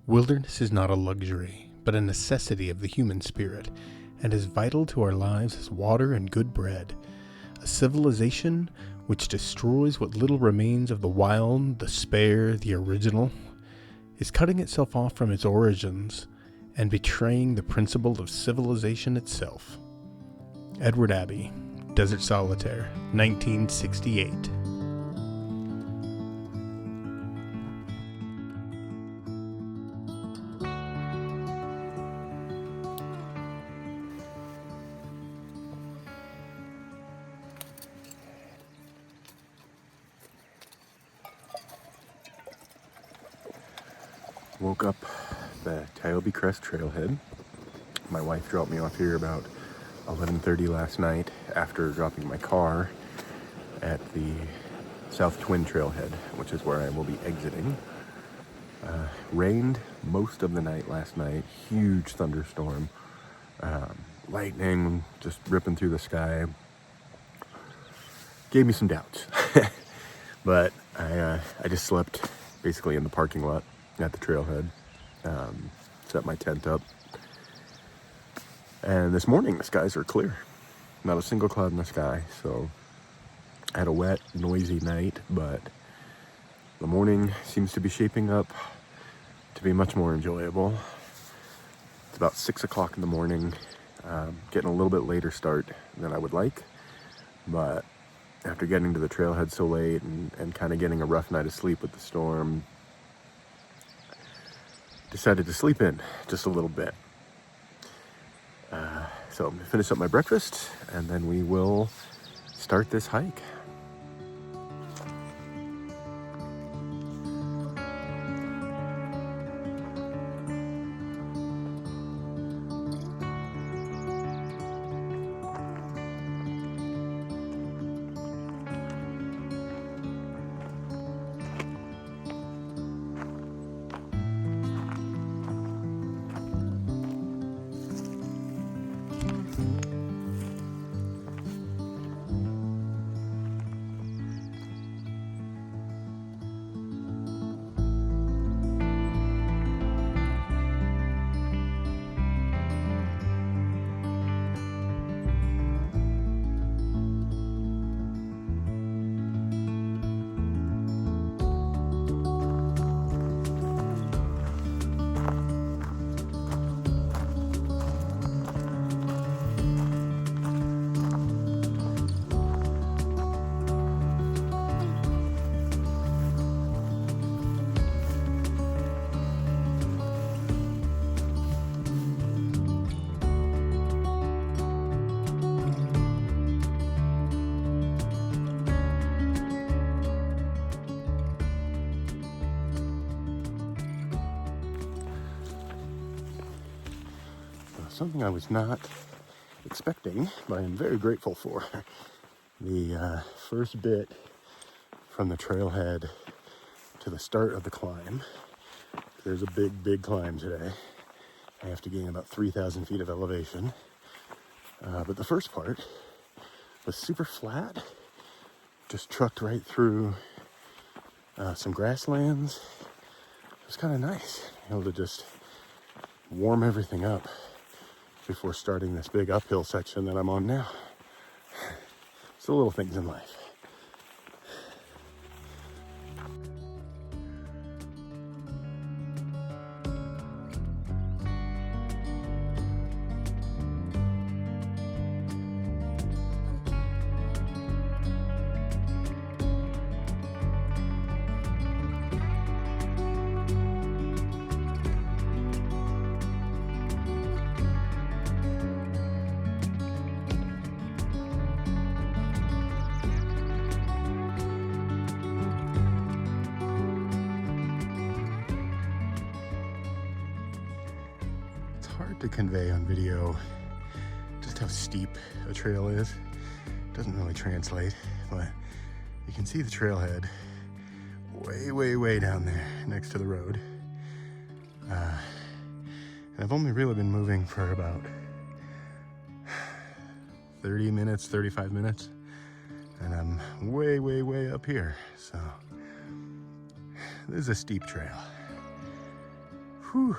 Wilderness is not a luxury, but a necessity of the human spirit, and as vital to our lives as water and good bread. A civilization which destroys what little remains of the wild, the spare, the original, is cutting itself off from its origins and betraying the principle of civilization itself. Edward Abbey, Desert Solitaire, 1968. Woke up the Toiyabe Crest Trailhead. My wife dropped me off here about 11:30 last night after dropping my car at the South Twin Trailhead, which is where I will be exiting. Rained most of the night last night, huge thunderstorm, lightning just ripping through the sky. Gave me some doubts, but I just slept basically in the parking lot at the trailhead, set my tent up, and this morning the skies are clear, not a single cloud in the sky. So I had a wet, noisy night, but the morning seems to be shaping up to be much more enjoyable. It's about 6 o'clock in the morning, getting a little bit later start than I would like, but after getting to the trailhead so late and kind of getting a rough night of sleep with the storm, decided to sleep in just a little bit. So I'm gonna finish up my breakfast and then we will start this hike. Something I was not expecting, but I'm very grateful for. The first bit from the trailhead to the start of the climb. There's a big climb today. I have to gain about 3,000 feet of elevation. But the first part was super flat, just trucked right through some grasslands. It was kind of nice, able to just warm everything up before starting this big uphill section that I'm on now. It's the little things in life. Hard to convey on video just how steep a trail is. It doesn't really translate, but you can see the trailhead way down there next to the road. And I've only really been moving for about 30 minutes, 35 minutes, and I'm way up here. So this is a steep trail. Whew.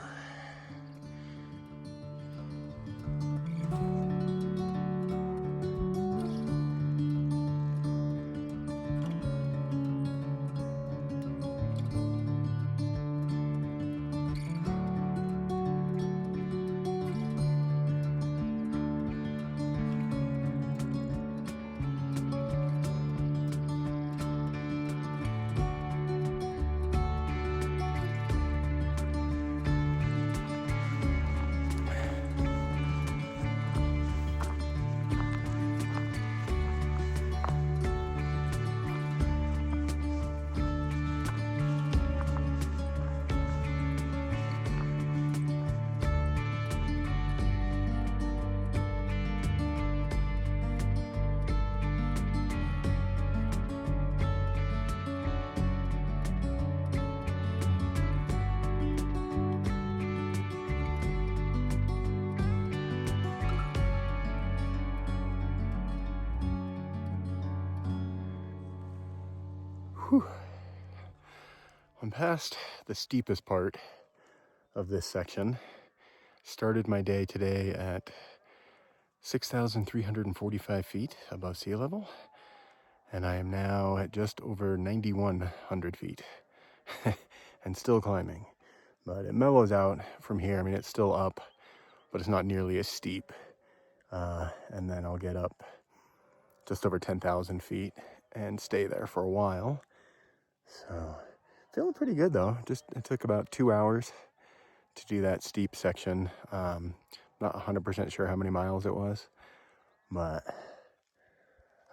Whew. I'm past the steepest part of this section. Started my day today at 6,345 feet above sea level, and I am now at just over 9,100 feet and still climbing. But it mellows out from here. I mean, it's still up, but it's not nearly as steep. And then I'll get up just over 10,000 feet and stay there for a while. So feeling pretty good though. It took about 2 hours to do that steep section. Not 100% sure how many miles it was, but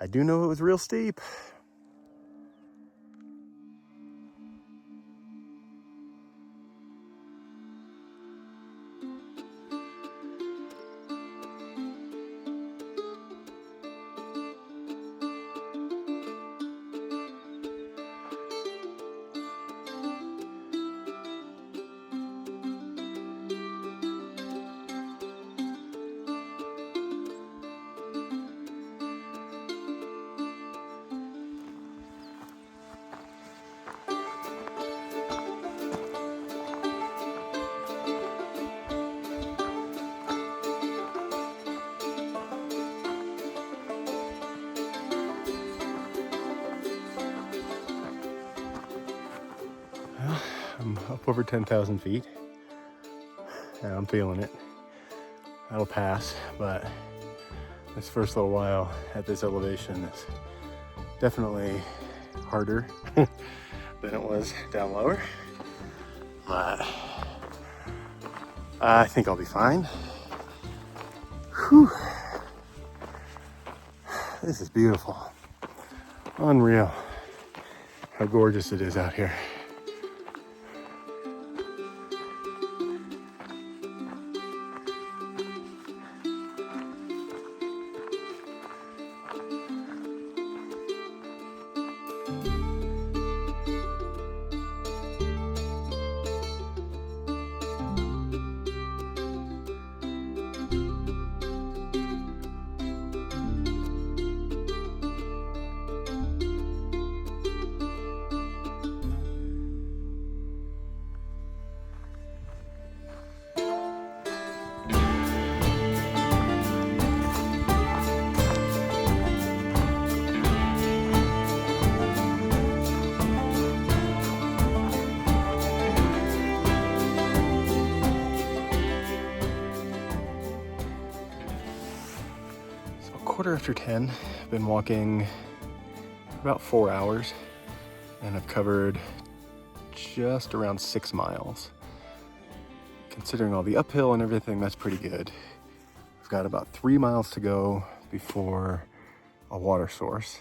I do know it was real steep. I'm up over 10,000 feet, and I'm feeling it. That'll pass, but this first little while at this elevation is definitely harder than it was down lower. But I think I'll be fine. Whew. This is beautiful. Unreal how gorgeous it is out here. Quarter after 10, I've been walking about 4 hours, and I've covered just around 6 miles. Considering all the uphill and everything, that's pretty good. I've got about 3 miles to go before a water source.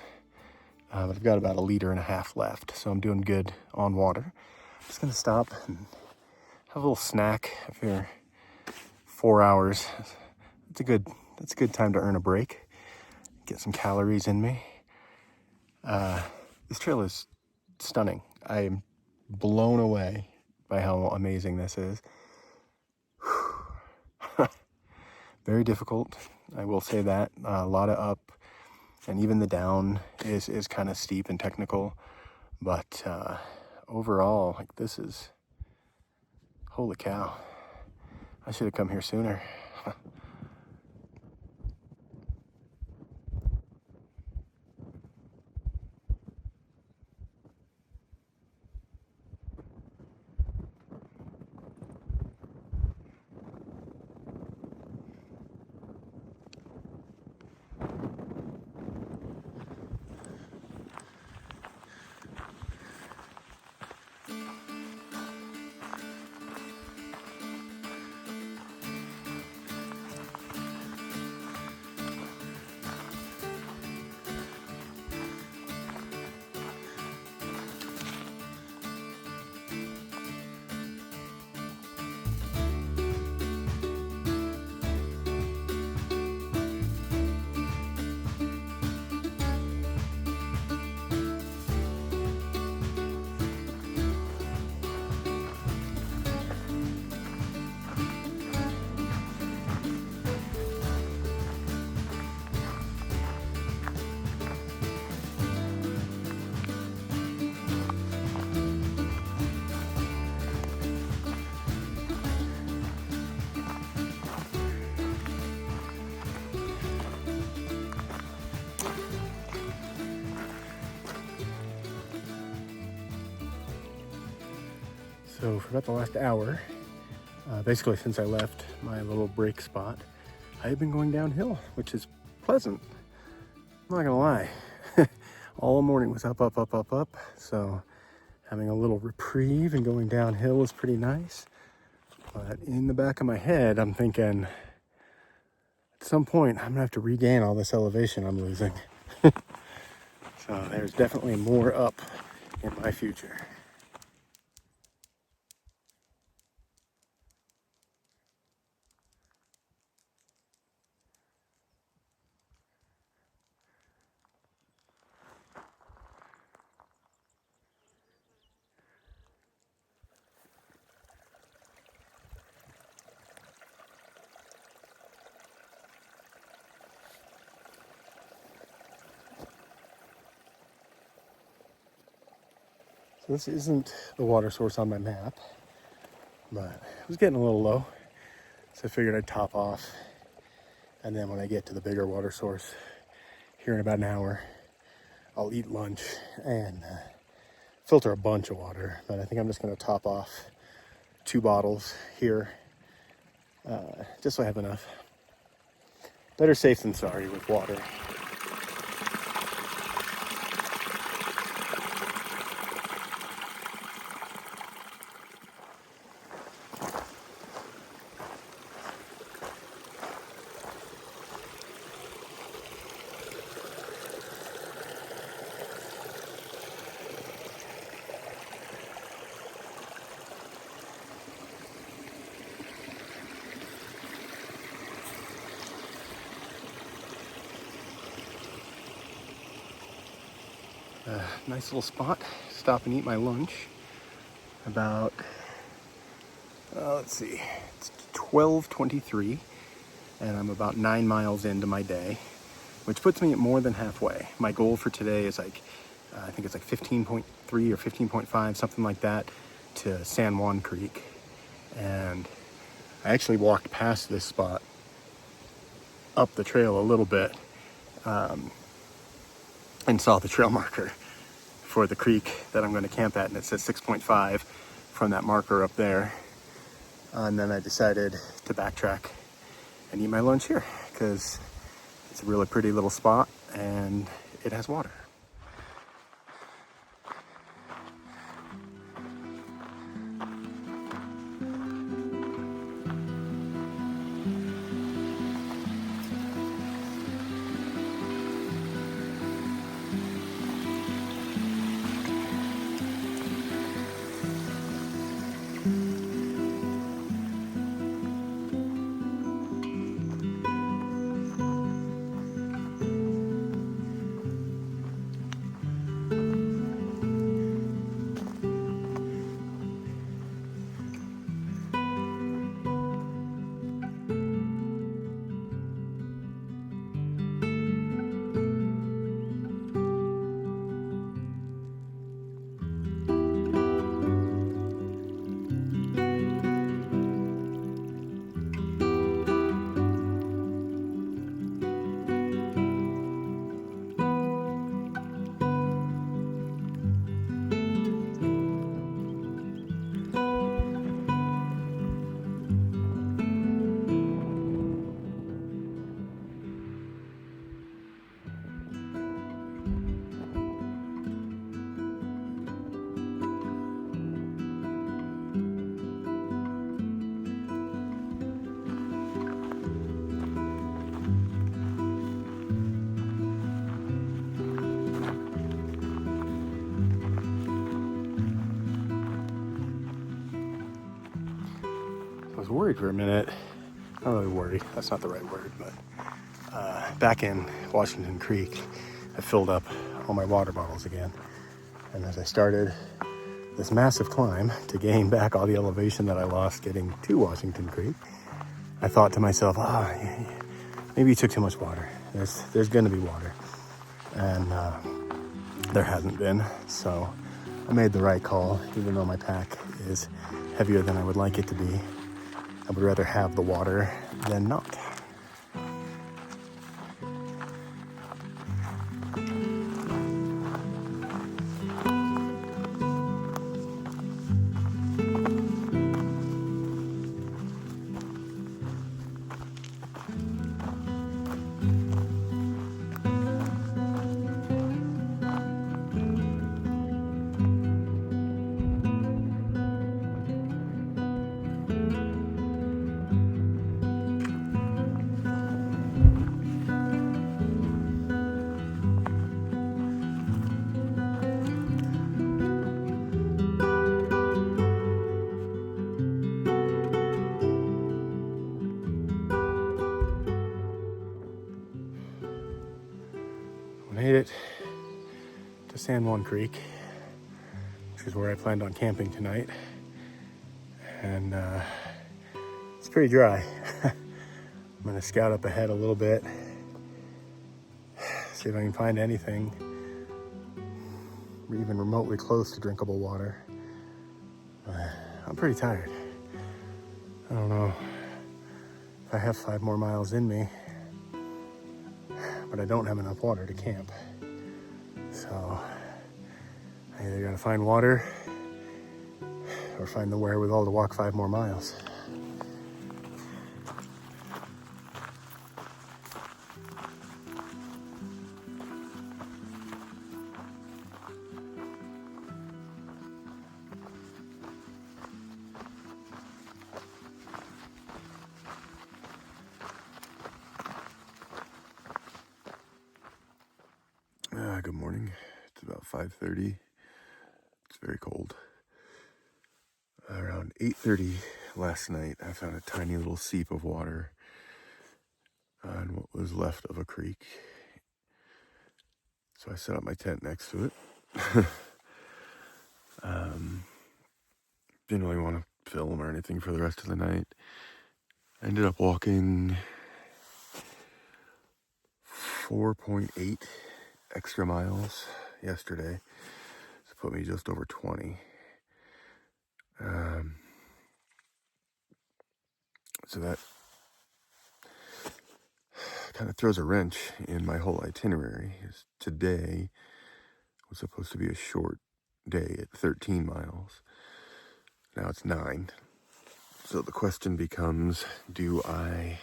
But I've got about 1.5 liters left, so I'm doing good on water. I'm just gonna stop and have a little snack after 4 hours. It's a good time to earn a break. Get some calories in me. This trail is stunning. I am blown away by how amazing this is. Very difficult, I will say that. A lot of up, and even the down is kind of steep and technical. But overall, like, this is Holy cow. I should have come here sooner. So for about the last hour, basically since I left my little break spot, I have been going downhill, which is pleasant. I'm not gonna lie. All morning was up, up, up, up, up. So having a little reprieve and going downhill is pretty nice. But in the back of my head, I'm thinking, at some point, I'm gonna have to regain all this elevation I'm losing. So there's definitely more up in my future. So this isn't the water source on my map, but it was getting a little low. So I figured I'd top off. And then when I get to the bigger water source here in about an hour, I'll eat lunch and filter a bunch of water. But I think I'm just gonna top off 2 bottles here, just so I have enough. Better safe than sorry with water. Nice little spot. Stop and eat my lunch. About, let's see, it's 12:23, and I'm about 9 miles into my day, which puts me at more than halfway. My goal for today is like, I think it's like 15.3 or 15.5, something like that, to San Juan Creek. And I actually walked past this spot up the trail a little bit, and saw the trail marker for the creek that I'm going to camp at, and it says 6.5 from that marker up there. And then I decided to backtrack and eat my lunch here because it's a really pretty little spot and it has water. was worried for a minute. Not really worried, that's not the right word, but back in Washington Creek, I filled up all my water bottles again. And as I started this massive climb to gain back all the elevation that I lost getting to Washington Creek, I thought to myself, maybe you took too much water. There's going to be water. And there hasn't been. So I made the right call, even though my pack is heavier than I would like it to be. I would rather have the water than not. Made it to San Juan Creek, which is where I planned on camping tonight, and it's pretty dry. I'm gonna scout up ahead a little bit, see if I can find anything even remotely close to drinkable water. I'm pretty tired. I don't know if I have 5 more miles in me, but I don't have enough water to camp. So I either gotta find water or find the wherewithal to walk 5 more miles. Good morning. It's about 5:30. It's very cold. Around 8:30 last night, I found a tiny little seep of water on what was left of a creek. So I set up my tent next to it. Didn't really want to film or anything for the rest of the night. I ended up walking 4.8 extra miles yesterday. So put me just over 20. So that kind of throws a wrench in my whole itinerary. Today was supposed to be a short day at 13 miles. Now it's 9. So the question becomes, do I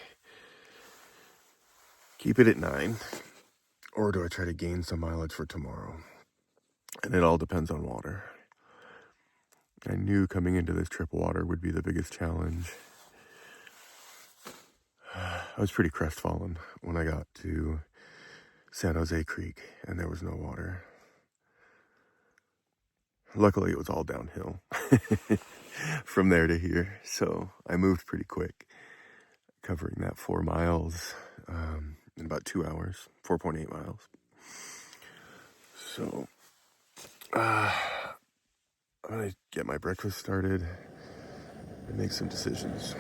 keep it at 9 or do I try to gain some mileage for tomorrow? And it all depends on water. I knew coming into this trip water would be the biggest challenge. I was pretty crestfallen when I got to San Jose Creek and there was no water. Luckily, it was all downhill from there to here, so I moved pretty quick, covering that 4 miles in about 2 hours, 4.8 miles. So I'm gonna get my breakfast started and make some decisions.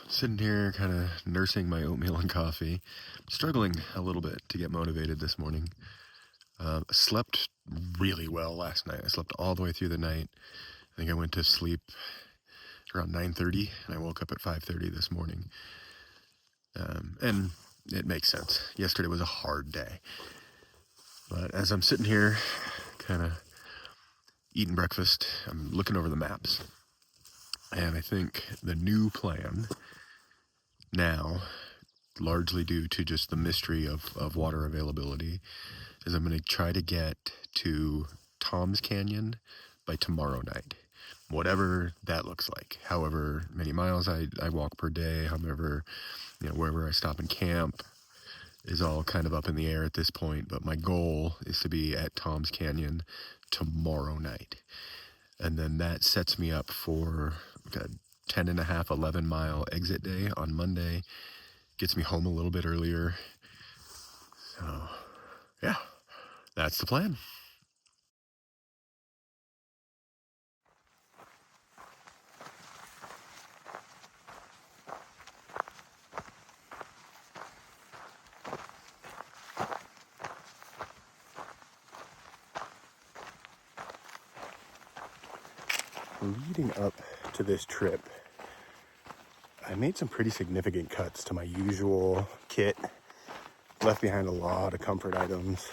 Sitting here kind of nursing my oatmeal and coffee, struggling a little bit to get motivated this morning. Slept really well last night. I slept all the way through the night. I think I went to sleep around 9:30 and I woke up at 5:30 this morning. And it makes sense. Yesterday was a hard day. But as I'm sitting here kind of eating breakfast, I'm looking over the maps. And I think the new plan now largely due to just the mystery of water availability, is I'm going to try to get to Tom's Canyon by tomorrow night. Whatever that looks like, however many miles I walk per day, however, wherever I stop and camp is all kind of up in the air at this point. But my goal is to be at Tom's Canyon tomorrow night. And then that sets me up for a 10 and a half, 11 mile exit day on Monday. Gets me home a little bit earlier. So, yeah, that's the plan. Leading up to this trip, I made some pretty significant cuts to my usual kit. Left behind a lot of comfort items.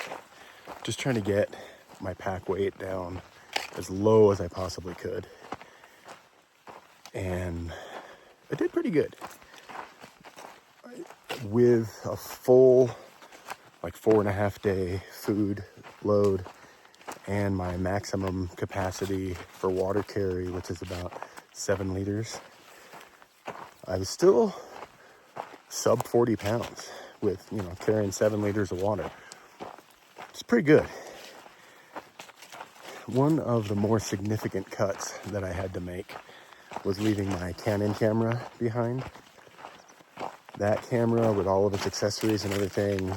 Just trying to get my pack weight down as low as I possibly could. And I did pretty good. With a full, 4.5 day food load and my maximum capacity for water carry, which is about 7 liters, I was still sub 40 pounds with, carrying 7 liters of water. It's pretty good. One of the more significant cuts that I had to make was leaving my Canon camera behind. That camera, with all of its accessories and everything,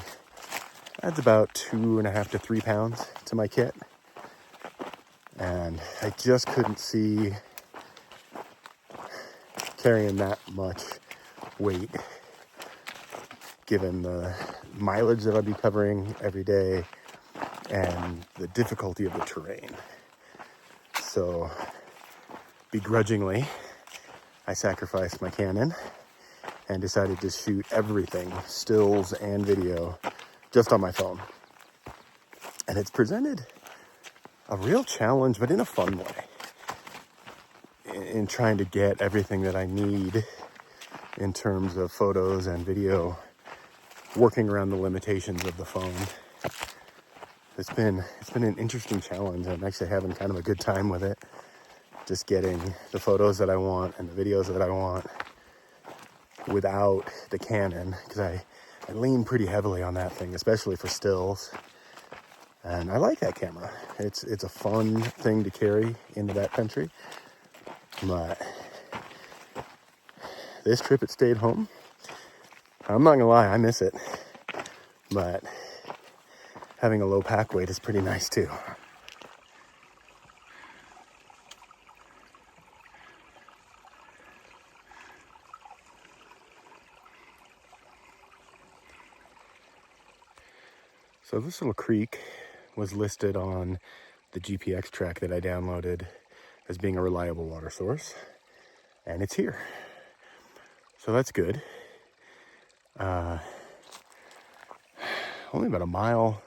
adds about 2.5 to 3 pounds to my kit. And I just couldn't see carrying that much weight given the mileage that I'd be covering every day and the difficulty of the terrain. So begrudgingly, I sacrificed my Canon and decided to shoot everything, stills and video, just on my phone. And it's presented a real challenge, but in a fun way, in trying to get everything that I need in terms of photos and video, working around the limitations of the phone. It's been an interesting challenge. I'm actually having kind of a good time with it. Just getting the photos that I want and the videos that I want without the Canon, because I lean pretty heavily on that thing, especially for stills. And I like that camera. It's a fun thing to carry into backcountry. But this trip it stayed home. I'm not gonna lie, I miss it. But having a low pack weight is pretty nice too. So this little creek was listed on the GPX track that I downloaded as being a reliable water source, and it's here. So that's good. Only about a mile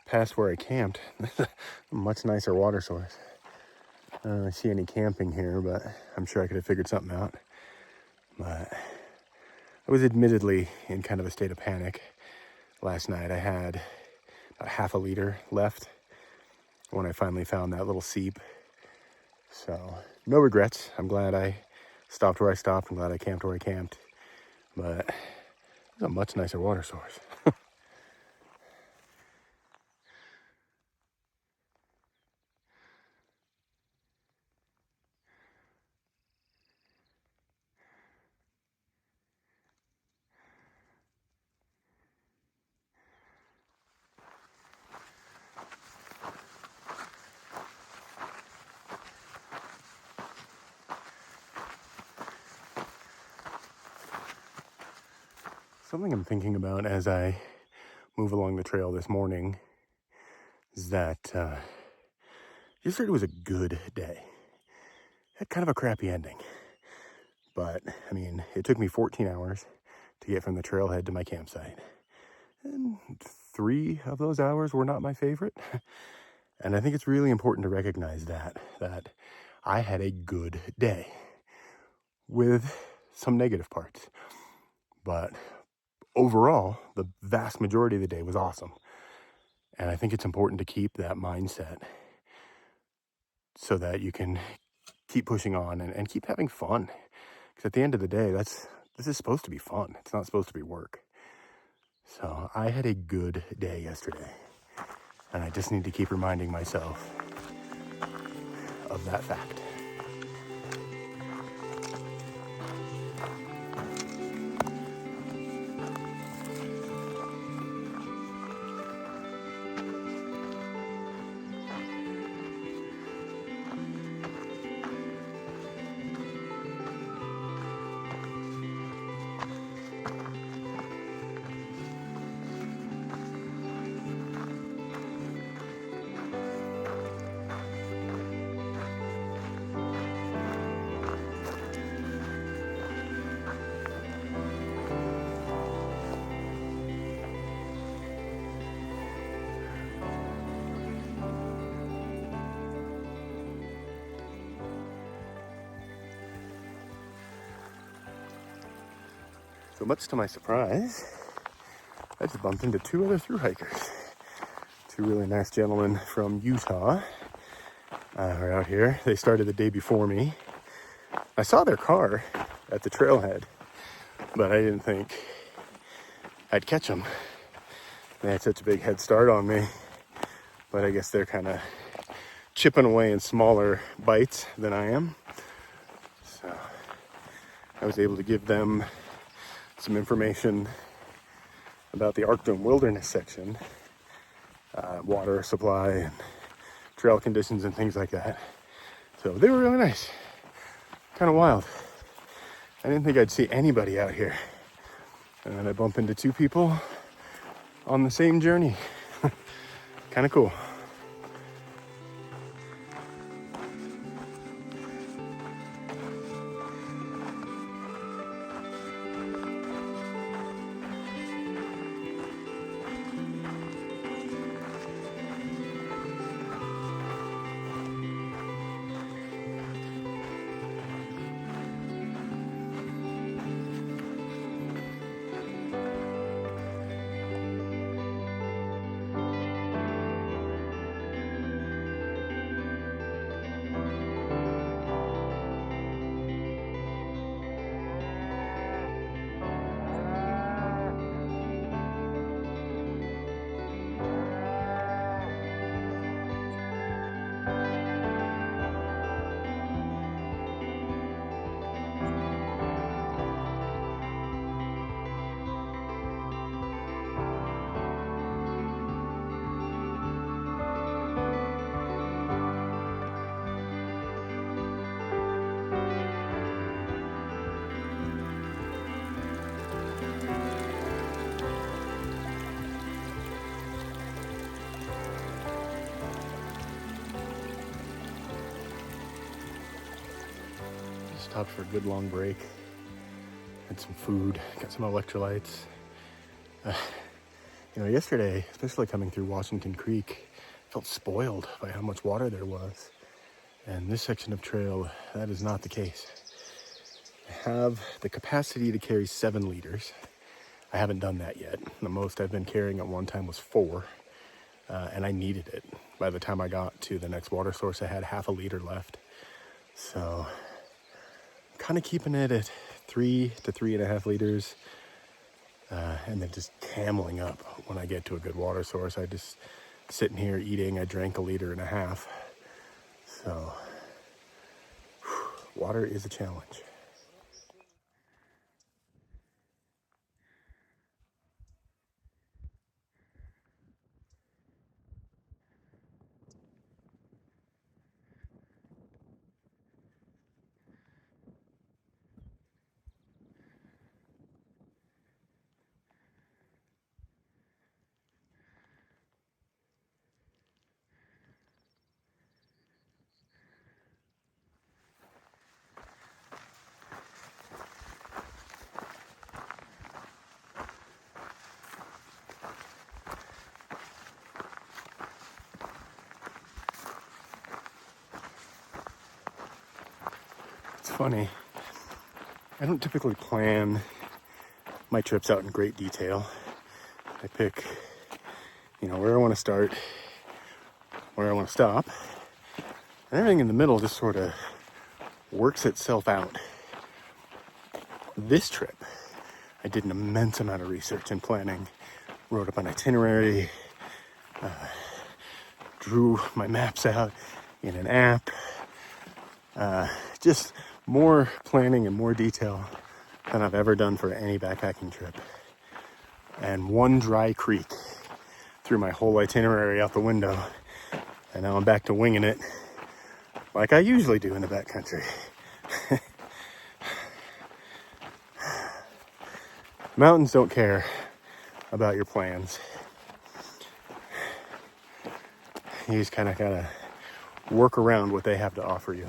past where I camped. A much nicer water source. I don't really see any camping here, but I'm sure I could have figured something out. But I was admittedly in kind of a state of panic last night. I had about half a liter left when I finally found that little seep. So no regrets. I'm glad I stopped where I stopped. I'm glad I camped where I camped. But it's a much nicer water source. Something I'm thinking about as I move along the trail this morning is that yesterday was a good day. Had kind of a crappy ending. But, I mean, it took me 14 hours to get from the trailhead to my campsite. And 3 of those hours were not my favorite. And I think it's really important to recognize that I had a good day with some negative parts. But overall, the vast majority of the day was awesome. And I think it's important to keep that mindset so that you can keep pushing on and keep having fun. Because at the end of the day, this is supposed to be fun. It's not supposed to be work. So I had a good day yesterday. And I just need to keep reminding myself of that fact. So much to my surprise, I just bumped into two other thru hikers. Two really nice gentlemen from Utah are out here. They started the day before me. I saw their car at the trailhead, but I didn't think I'd catch them. They had such a big head start on me, but I guess they're kind of chipping away in smaller bites than I am. So I was able to give them some information about the Arcdome Wilderness section, water supply and trail conditions and things like that. So they were really nice, kind of wild. I didn't think I'd see anybody out here. And then I bump into two people on the same journey. Kind of cool. Stopped for a good long break, had some food, got some electrolytes. Yesterday, especially coming through Washington Creek, I felt spoiled by how much water there was. And this section of trail, that is not the case. I have the capacity to carry 7 liters. I haven't done that yet. The most I've been carrying at one time was 4, and I needed it. By the time I got to the next water source, I had half a liter left. So kind of keeping it at 3 to 3.5 liters, and then just cameling up when I get to a good water source. I just sitting here eating. I drank 1.5 liters. So water is a challenge. It's funny. I don't typically plan my trips out in great detail. I pick, where I want to start, where I want to stop, and everything in the middle just sort of works itself out. This trip, I did an immense amount of research and planning, wrote up an itinerary, drew my maps out in an app, just more planning and more detail than I've ever done for any backpacking trip. And one dry creek threw my whole itinerary out the window, and now I'm back to winging it like I usually do in the backcountry. Mountains don't care about your plans. You just kind of gotta work around what they have to offer you.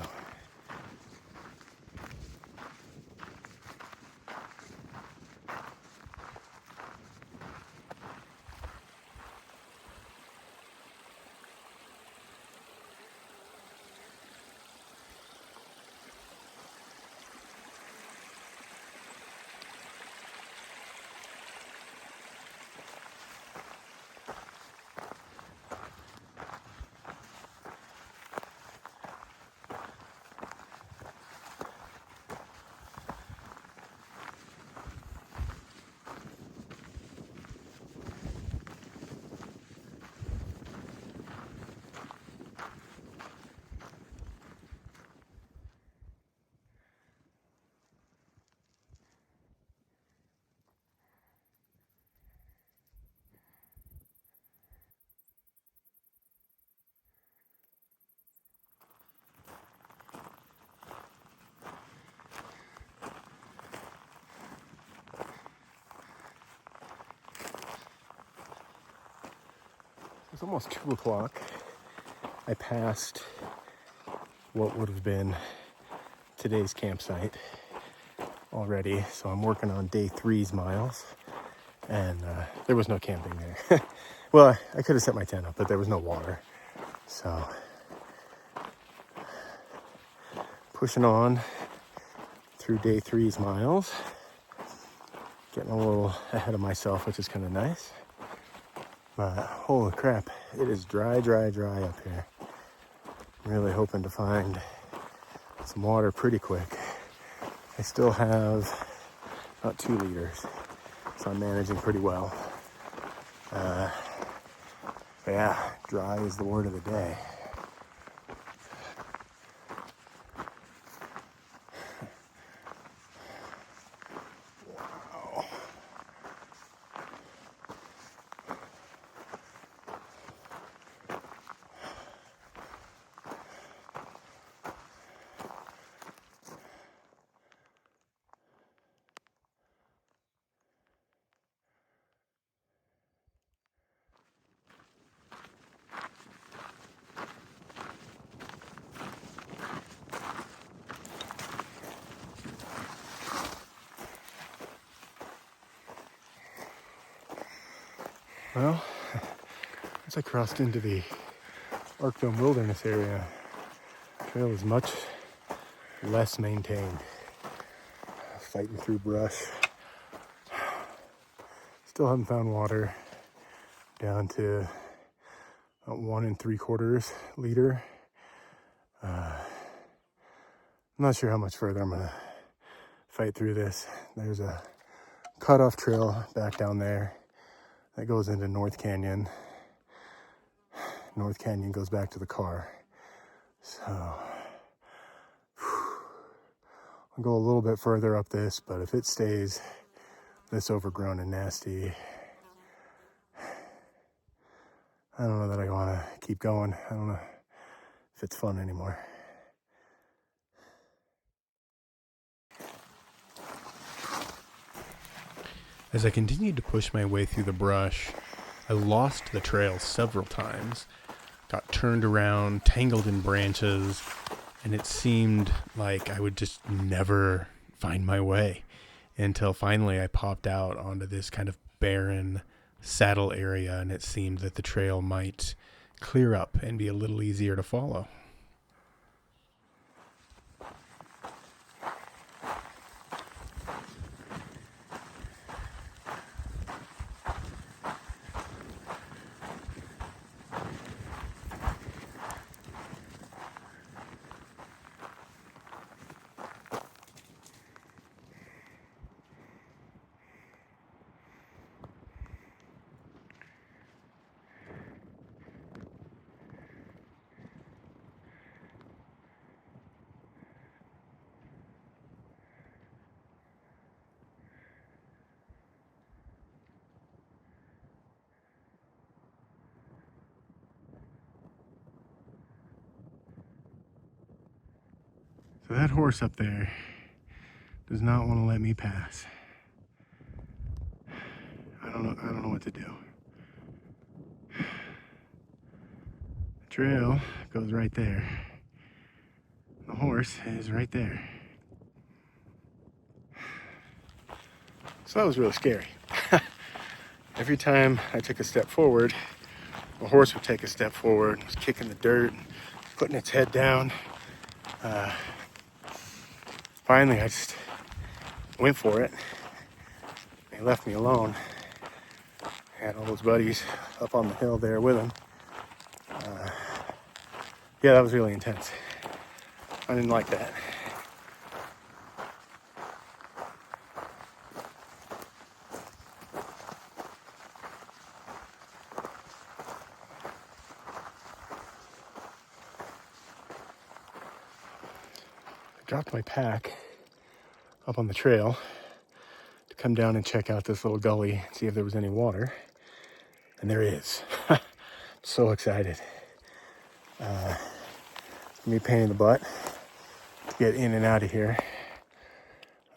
It's almost 2 o'clock. I passed what would have been today's campsite already, so I'm working on day 3's miles, and there was no camping there. Well, I could have set my tent up, but there was no water, so pushing on through day 3's miles, getting a little ahead of myself, which is kind of nice. But holy crap, it is dry up here. I'm really hoping to find some water pretty quick. I still have about 2 liters, so I'm managing pretty well. But yeah, dry is the word of the day. Wow. Well, as I crossed into the Arkville Wilderness area, the trail is much less maintained. Fighting through brush. Still haven't found water. Down to about 1 3/4 liter. I'm not sure how much further I'm gonna fight through this. There's a cutoff trail back down there that goes into North Canyon. North Canyon goes back to the car. So I'll go a little bit further up this, but if it stays this overgrown and nasty, I don't know that I want to keep going. I don't know if it's fun anymore. As I continued to push my way through the brush, I lost the trail several times, got turned around, tangled in branches, and it seemed like I would just never find my way until finally I popped out onto this kind of barren saddle area, and it seemed that the trail might clear up and be a little easier to follow. So that horse up there does not want to let me pass. I don't know what to do. The trail goes right there. The horse is right there. So that was really scary. Every time I took a step forward, the horse would take a step forward, was kicking the dirt, putting its head down. Finally, I just went for it. They left me alone. I had all those buddies up on the hill there with him. Yeah, that was really intense. I didn't like that. I dropped my pack up on the trail to come down and check out this little gully and see if there was any water. And there is. So excited. Me pain in the butt to get in and out of here.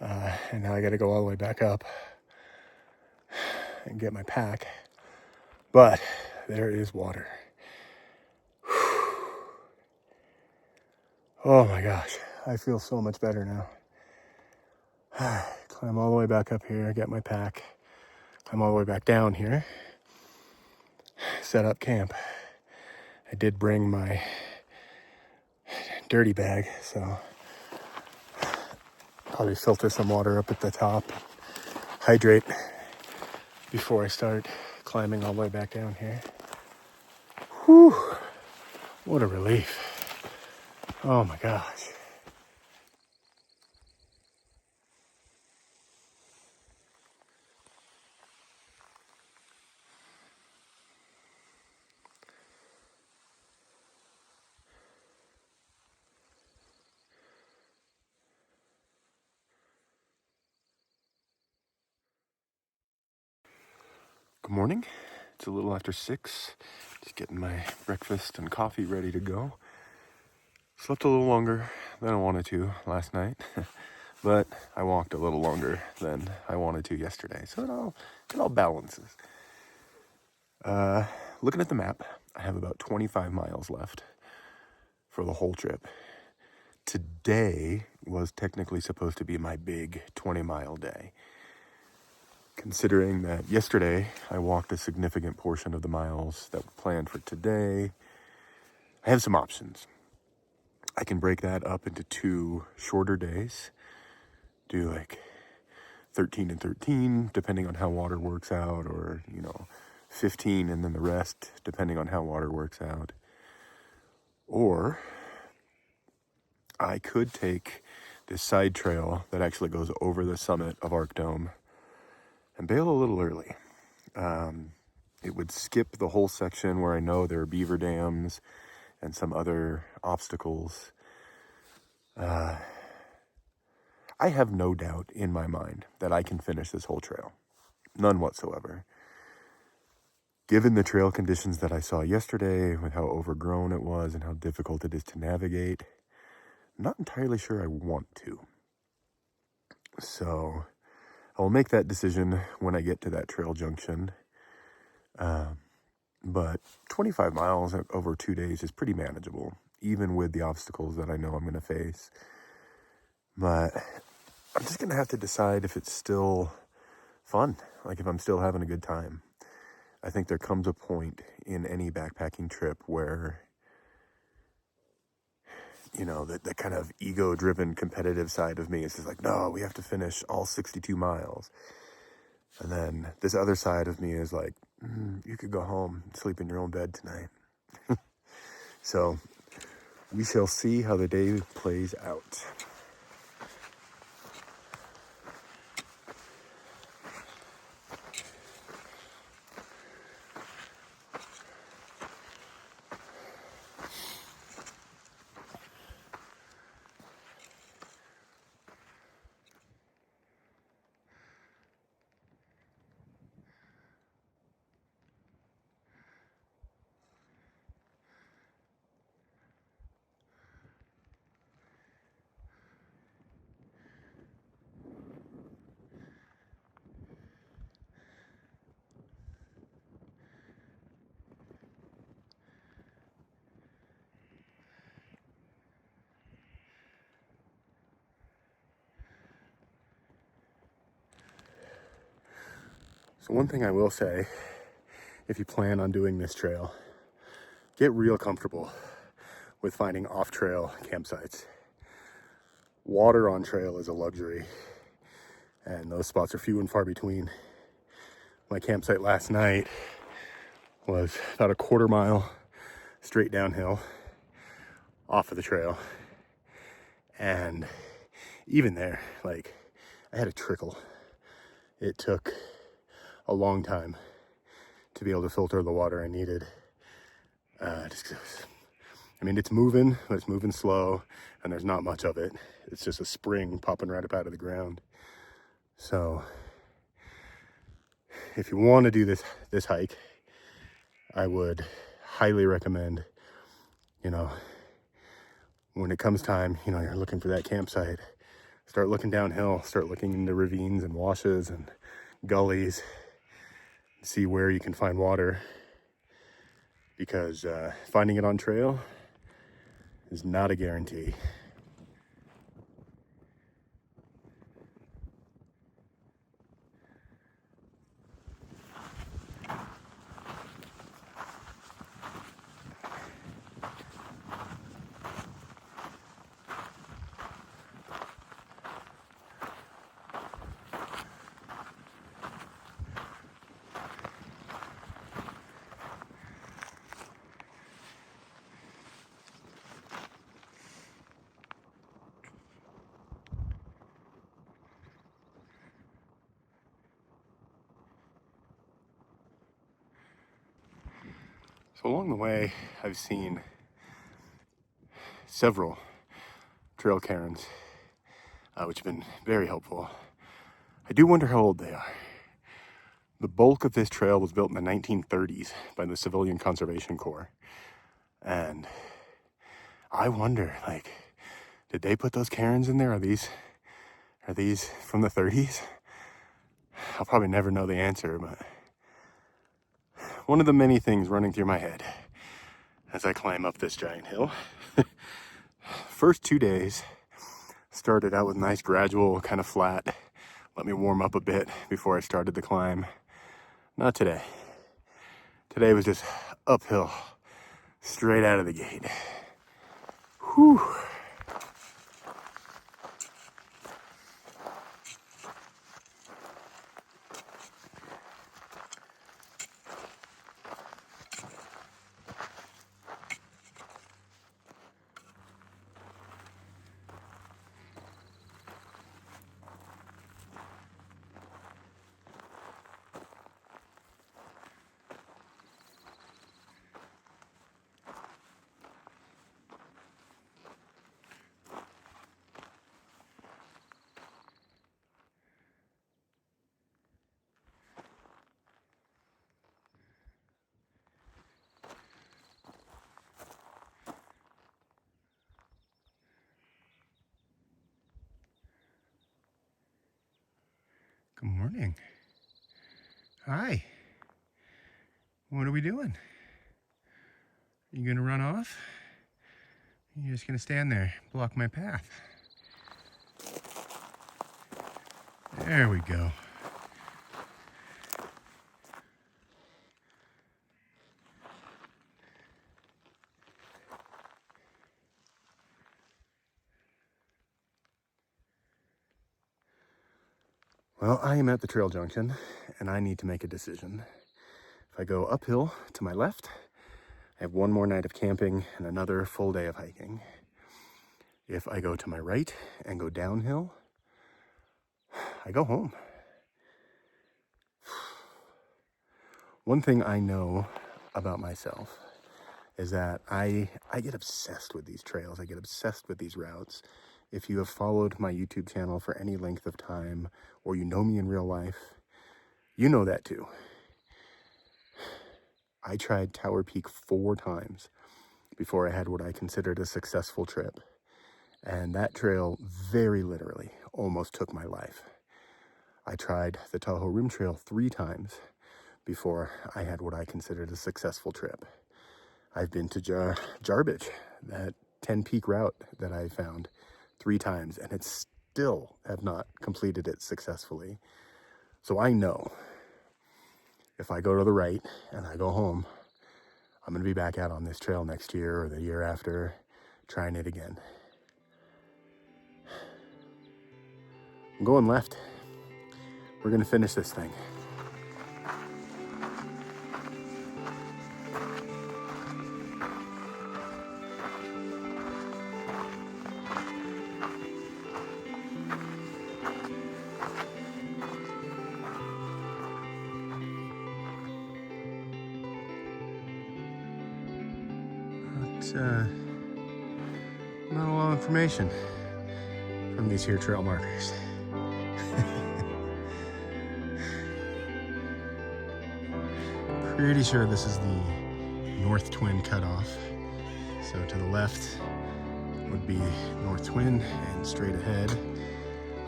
And now I got to go all the way back up and get my pack. But there is water. Oh my gosh, I feel so much better now. Climb all the way back up here, get my pack, climb all the way back down here, set up camp. I did bring my dirty bag, so probably filter some water up at the top, hydrate before I start climbing all the way back down here. Whew, what a relief. Oh my gosh. Good morning. It's a little after 6. Just getting my breakfast and coffee ready to go. Slept a little longer than I wanted to last night, but I walked a little longer than I wanted to yesterday, so it all balances. Looking at the map, I have about 25 miles left for the whole trip. Today was technically supposed to be my big 20-mile day. Considering that yesterday I walked a significant portion of the miles that were planned for today, I have some options. I can break that up into 2 shorter days, do like 13 and 13, depending on how water works out, or, 15 and then the rest, depending on how water works out. Or I could take this side trail that actually goes over the summit of Arc Dome and bail a little early. It would skip the whole section where I know there are beaver dams and some other obstacles. I have no doubt in my mind that I can finish this whole trail. None whatsoever. Given the trail conditions that I saw yesterday, with how overgrown it was and how difficult it is to navigate, I'm not entirely sure I want to. So I will make that decision when I get to that trail junction. But 25 miles over 2 days is pretty manageable, even with the obstacles that I know I'm going to face. But I'm just going to have to decide if it's still fun, like if I'm still having a good time. I think there comes a point in any backpacking trip where, that kind of ego-driven competitive side of me is just like, no, we have to finish all 62 miles. And then this other side of me is like, you could go home and sleep in your own bed tonight. So we shall see how the day plays out. So one thing I will say, if you plan on doing this trail, get real comfortable with finding off-trail campsites. Water on trail is a luxury, and those spots are few and far between. My campsite last night was about a quarter mile straight downhill off of the trail. And even there, like, I had a trickle. It took a long time to be able to filter the water I needed. It's moving, but it's moving slow, and there's not much of it. It's just a spring popping right up out of the ground. So if you want to do this hike, I would highly recommend, when it comes time, you're looking for that campsite, start looking downhill, start looking into ravines and washes and gullies, see where you can find water, because finding it on trail is not a guarantee. So along the way, I've seen several trail cairns, which have been very helpful. I do wonder how old they are. The bulk of this trail was built in the 1930s by the Civilian Conservation Corps. And I wonder, did they put those cairns in there? Are these from the 30s? I'll probably never know the answer, but one of the many things running through my head as I climb up this giant hill. First 2 days started out with nice gradual, kind of flat. Let me warm up a bit before I started the climb. Not today. Today was just uphill, straight out of the gate. Whew. Good morning. Hi. What are we doing? Are you gonna run off? You're just gonna stand there, block my path. There we go. Well, I am at the trail junction, and I need to make a decision. If I go uphill to my left, I have one more night of camping and another full day of hiking. If I go to my right and go downhill, I go home. One thing I know about myself is that I get obsessed with these trails. I get obsessed with these routes. If you have followed my YouTube channel for any length of time, or you know me in real life, you know that too. I tried Tower Peak 4 times before I had what I considered a successful trip. And that trail very literally almost took my life. I tried the Tahoe Rim Trail 3 times before I had what I considered a successful trip. I've been to Jarbidge, that 10 peak route that I found 3 times, and still have not completed it successfully. So I know if I go to the right and I go home, I'm going to be back out on this trail next year or the year after, trying it again. I'm going left. We're going to finish this thing. Not a lot of information from these here trail markers. Pretty sure this is the North Twin cutoff. So to the left would be North Twin, and straight ahead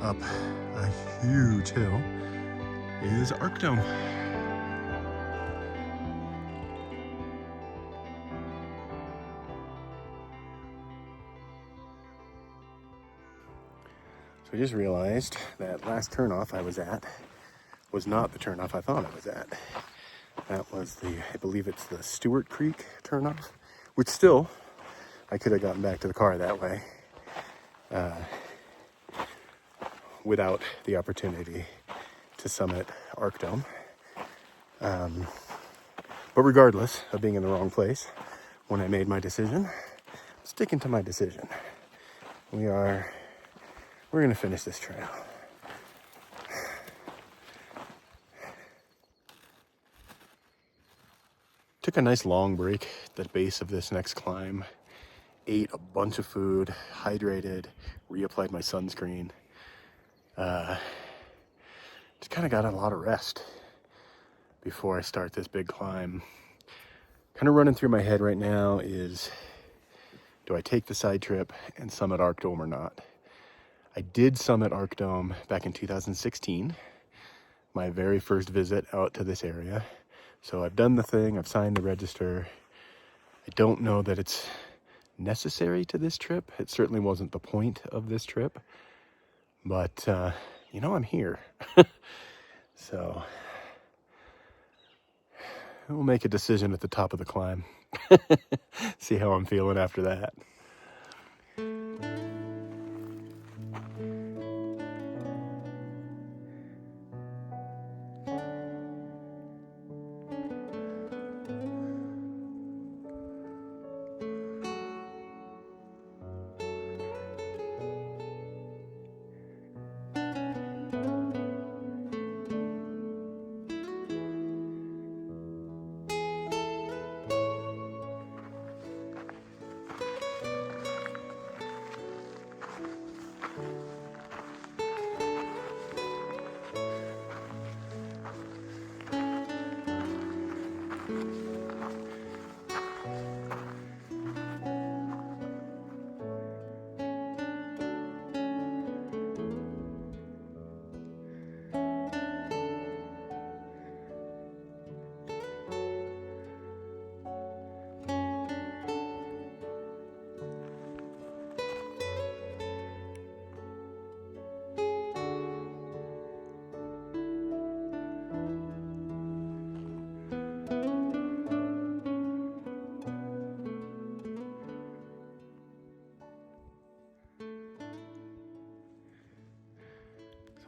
up a huge hill is Arc Dome. So I just realized that last turnoff I was at was not the turnoff I thought I was at. That was I believe it's the Stewart Creek turnoff, which still, I could have gotten back to the car that way without the opportunity to summit Arc Dome. But regardless of being in the wrong place, when I made my decision, I'm sticking to my decision. We're gonna finish this trail. Took a nice long break at the base of this next climb. Ate a bunch of food, hydrated, reapplied my sunscreen. Just kind of got a lot of rest before I start this big climb. Kind of running through my head right now is, do I take the side trip and summit Arc Dome or not? I did summit Arc Dome back in 2016, my very first visit out to this area. So I've done the thing, I've signed the register. I don't know that it's necessary to this trip. It certainly wasn't the point of this trip, but I'm here. So we'll make a decision at the top of the climb. See how I'm feeling after that.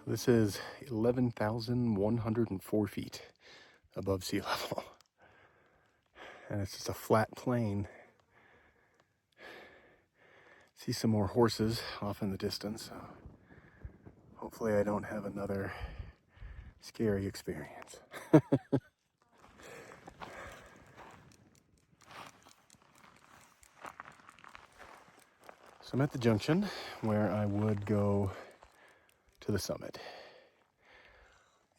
This is 11,104 feet above sea level. And it's just a flat plain. See some more horses off in the distance. So hopefully I don't have another scary experience. So I'm at the junction where I would go to the summit.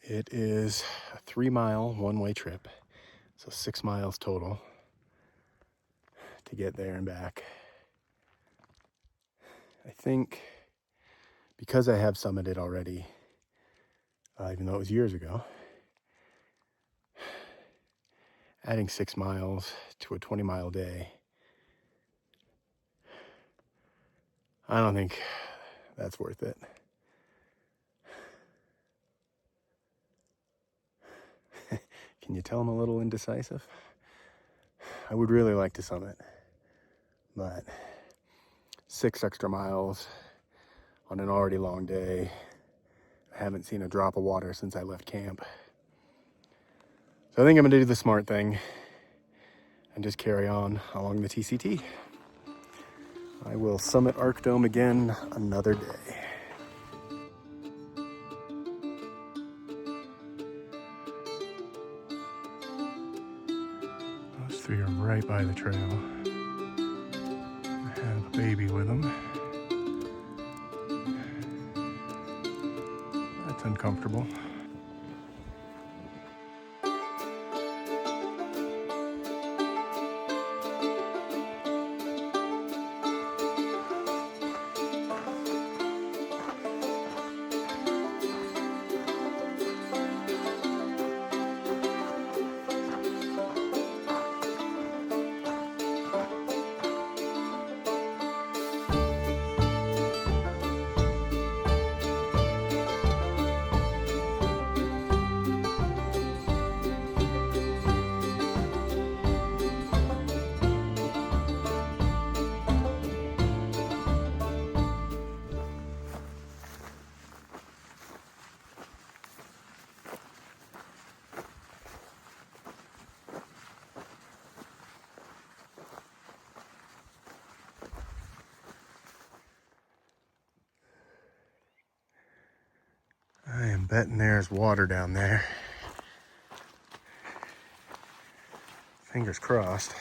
It is a 3-mile one-way trip, so 6 miles total to get there and back. I think because I have summited already, even though it was years ago, adding 6 miles to a 20-mile day, I don't think that's worth it. Can you tell I'm a little indecisive? I would really like to summit, but 6 extra miles on an already long day. I haven't seen a drop of water since I left camp. So I think I'm gonna do the smart thing and just carry on along the TCT. I will summit Arc Dome again another day. Those 3 are right by the trail. I have a baby with them. That's uncomfortable. I am betting there's water down there. Fingers crossed.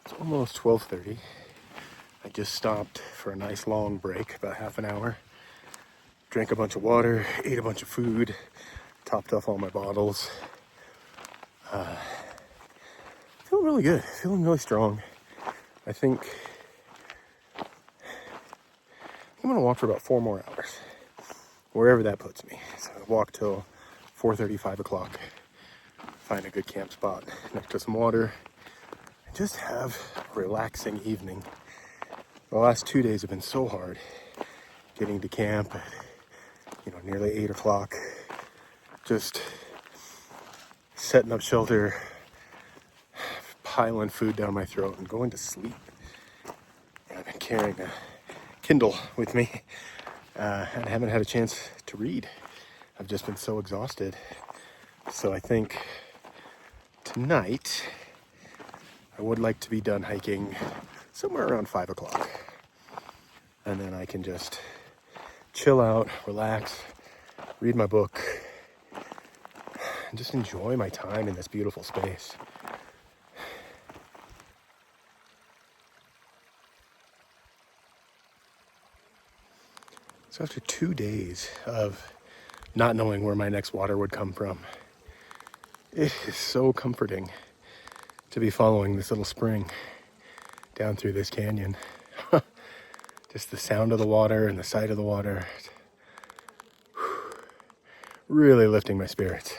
It's almost 12:30. I just stopped for a nice long break, about half an hour. Drank a bunch of water, ate a bunch of food, topped off all my bottles. Feeling really good, feeling really strong. I think I'm gonna walk for about 4 more hours, wherever that puts me. So I'll walk till 4:30, 5 o'clock, find a good camp spot next to some water, and just have a relaxing evening. The last 2 days have been so hard, getting to camp at, nearly 8 o'clock, just setting up shelter, piling food down my throat, and going to sleep. I've been carrying a Kindle with me, and I haven't had a chance to read. I've just been so exhausted. So I think tonight I would like to be done hiking somewhere around 5 o'clock. And then I can just chill out, relax, read my book, and just enjoy my time in this beautiful space. So after 2 days of not knowing where my next water would come from, it is so comforting to be following this little spring down through this canyon. Just the sound of the water and the sight of the water, really lifting my spirits.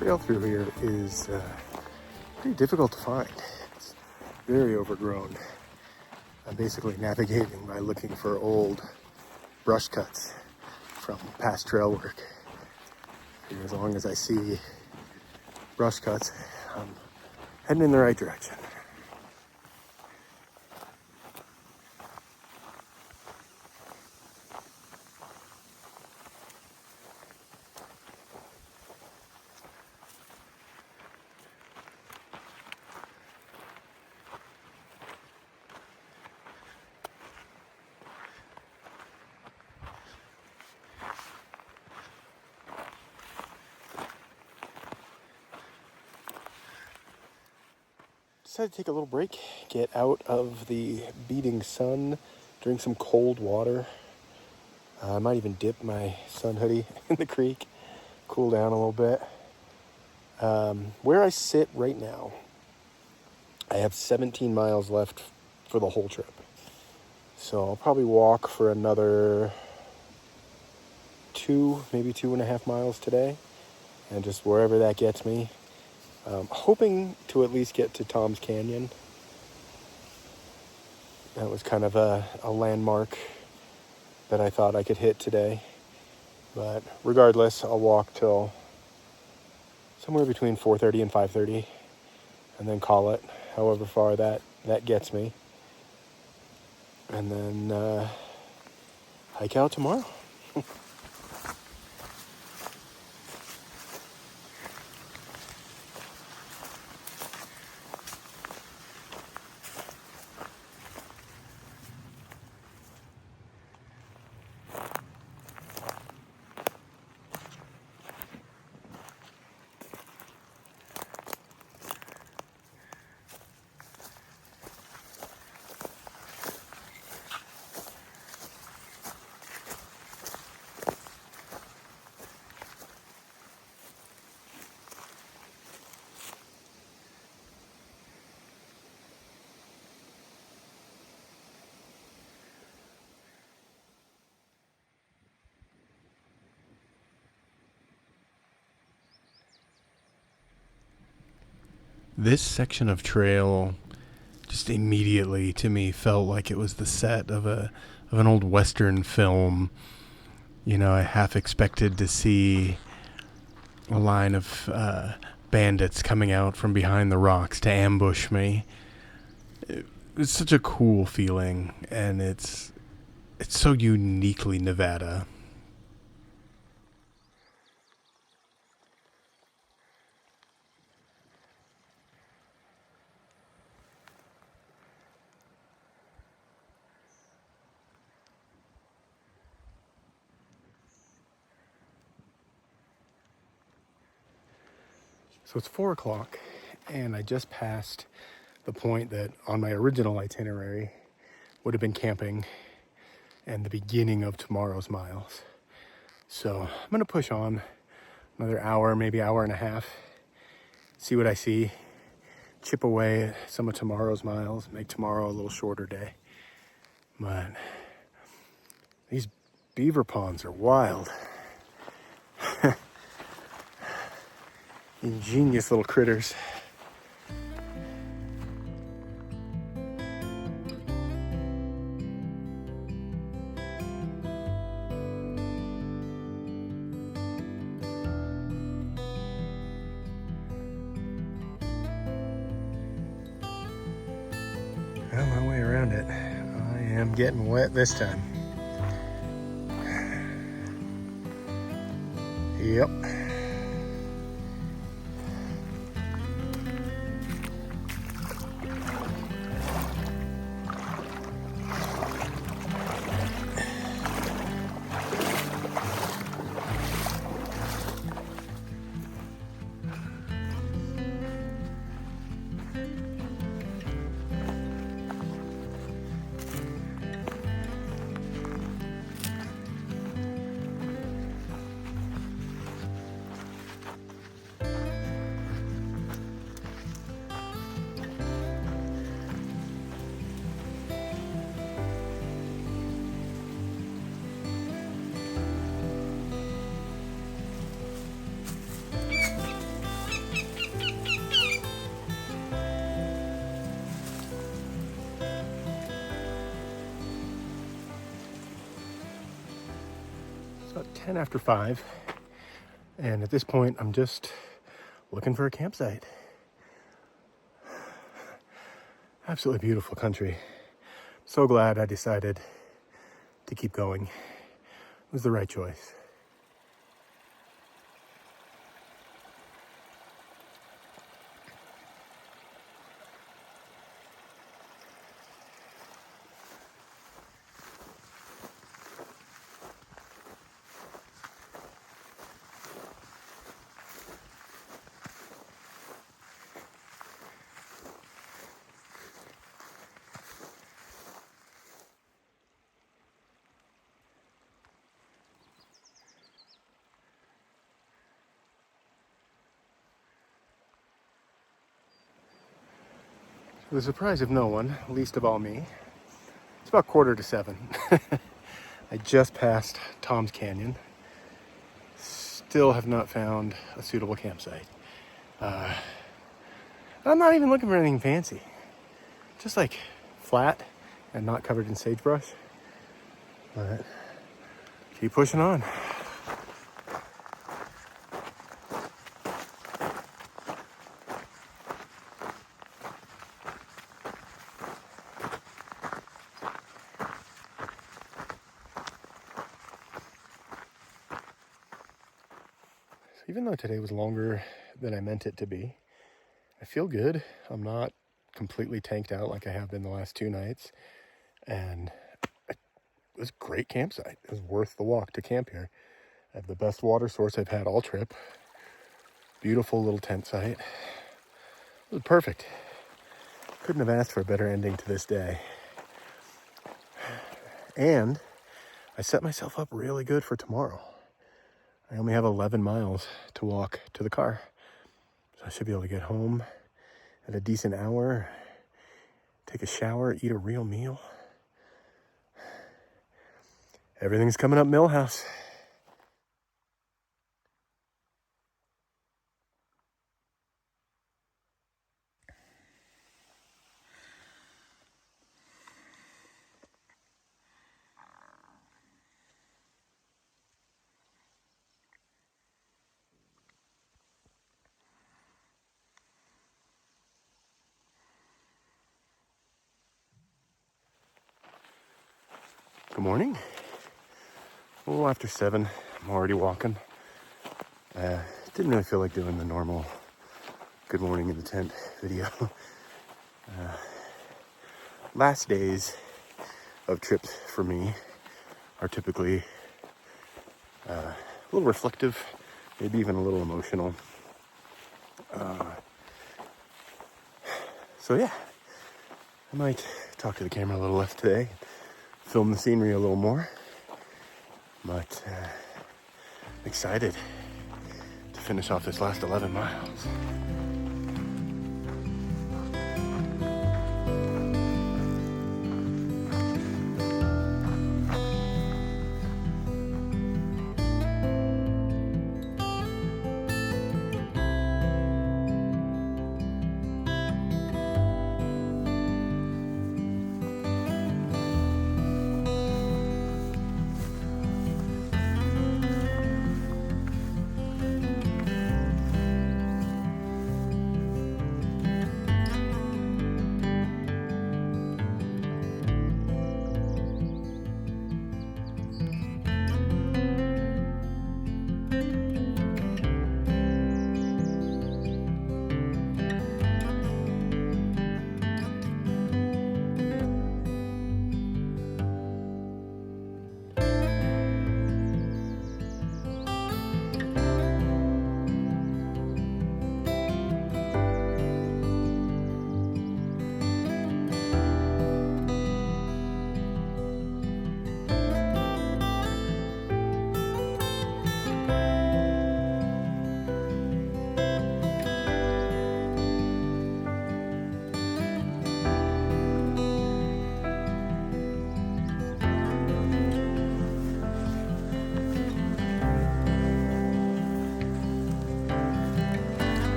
trail through here is pretty difficult to find. It's very overgrown. I'm basically navigating by looking for old brush cuts from past trail work. And as long as I see brush cuts, I'm heading in the right direction. Decided to take a little break, get out of the beating sun, drink some cold water. I might even dip my sun hoodie in the creek, cool down a little bit. Where I sit right now, I have 17 miles left for the whole trip. So I'll probably walk for another 2, maybe 2.5 miles today, and just wherever that gets me. Hoping to at least get to Tom's Canyon. That was kind of a landmark that I thought I could hit today. But regardless, I'll walk till somewhere between 4:30 and 5:30 and then call it, however far that gets me. And then hike out tomorrow. This section of trail just immediately to me felt like it was the set of an old Western film. You know, I half expected to see a line of bandits coming out from behind the rocks to ambush me. It's such a cool feeling, and it's so uniquely Nevada. So it's 4 o'clock, and I just passed the point that on my original itinerary would have been camping and the beginning of tomorrow's miles. So I'm going to push on another hour, maybe hour and a half, see what I see, chip away at some of tomorrow's miles, make tomorrow a little shorter day. But these beaver ponds are wild. Ingenious little critters. Well, my way around it. I am getting wet this time. Yep. It's about 10 after 5. And at this point, I'm just looking for a campsite. Absolutely beautiful country. So glad I decided to keep going. It was the right choice. To the surprise of no one, least of all me, it's about 6:45. I just passed Tom's Canyon. Still have not found a suitable campsite. I'm not even looking for anything fancy. Just like flat and not covered in sagebrush. But keep pushing on. Even though today was longer than I meant it to be, I feel good. I'm not completely tanked out like I have been the last 2 nights. And it was a great campsite. It was worth the walk to camp here. I have the best water source I've had all trip. Beautiful little tent site. It was perfect. Couldn't have asked for a better ending to this day. And I set myself up really good for tomorrow. I only have 11 miles to walk to the car. So I should be able to get home at a decent hour, take a shower, eat a real meal. Everything's coming up Millhouse. Good morning. A little after 7, I'm already walking. Didn't really feel like doing the normal good morning in the tent video. Last days of trips for me are typically a little reflective, maybe even a little emotional. So yeah, I might talk to the camera a little less today, film the scenery a little more, but excited to finish off this last 11 miles.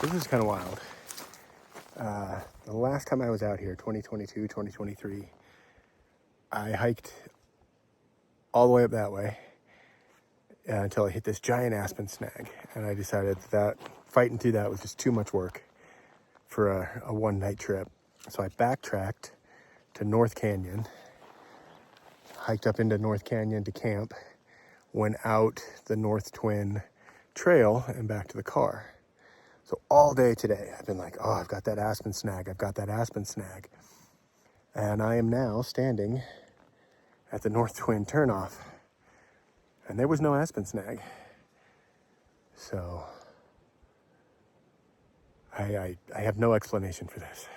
This is kind of wild. The last time I was out here, 2022, 2023, I hiked all the way up that way until I hit this giant aspen snag. And I decided that fighting through that was just too much work for a one-night trip. So I backtracked to North Canyon, hiked up into North Canyon to camp, went out the North Twin Trail and back to the car. So all day today, I've been like, oh, I've got that aspen snag. I've got that aspen snag. And I am now standing at the North Twin turnoff. And there was no aspen snag. So I have no explanation for this.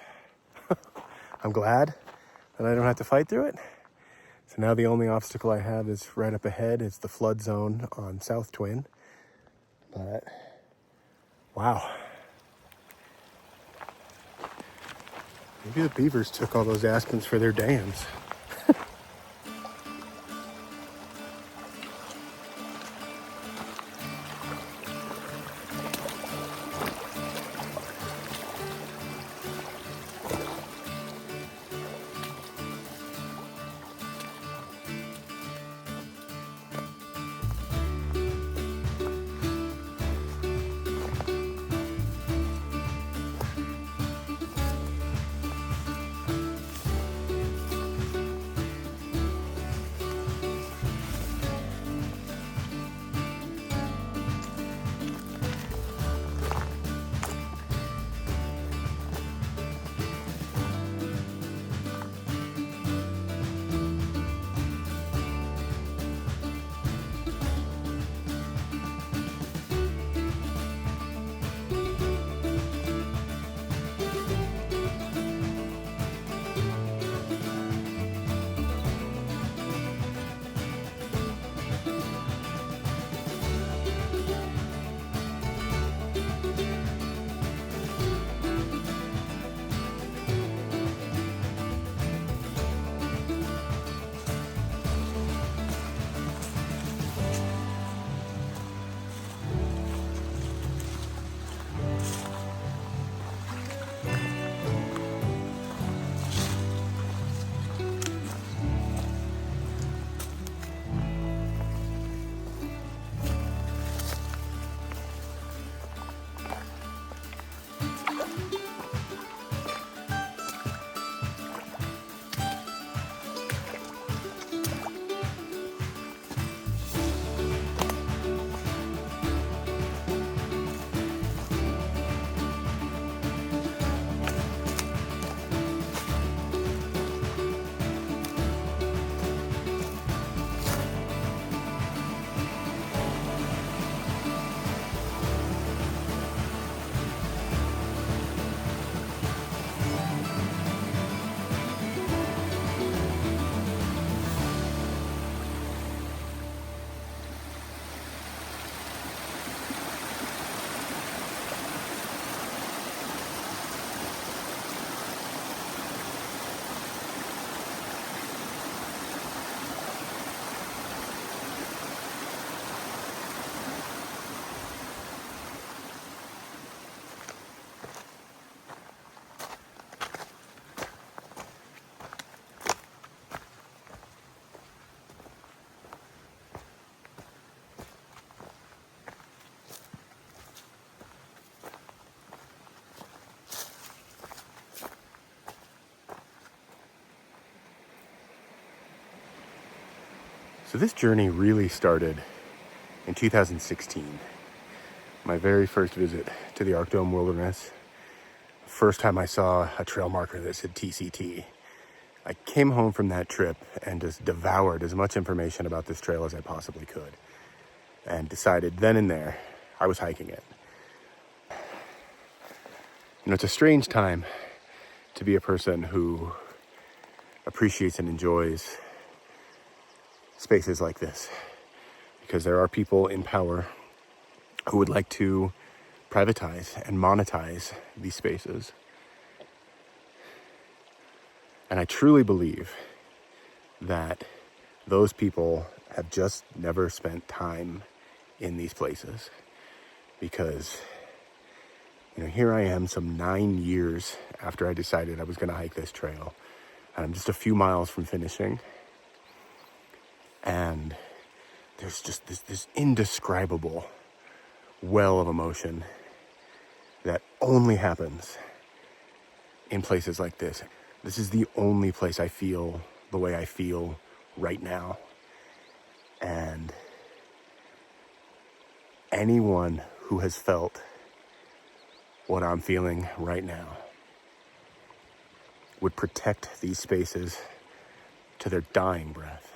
I'm glad that I don't have to fight through it. So now the only obstacle I have is right up ahead. It's the flood zone on South Twin. But wow. Maybe the beavers took all those aspens for their dams. So this journey really started in 2016. My very first visit to the Arc Dome Wilderness. First time I saw a trail marker that said TCT. I came home from that trip and just devoured as much information about this trail as I possibly could. And decided then and there, I was hiking it. You know, it's a strange time to be a person who appreciates and enjoys spaces like this, because there are people in power who would like to privatize and monetize these spaces. And I truly believe that those people have just never spent time in these places, because Here I am some 9 years after I decided I was going to hike this trail. And I'm just a few miles from finishing. And there's just this indescribable well of emotion that only happens in places like this. This is the only place I feel the way I feel right now. And anyone who has felt what I'm feeling right now would protect these spaces to their dying breath.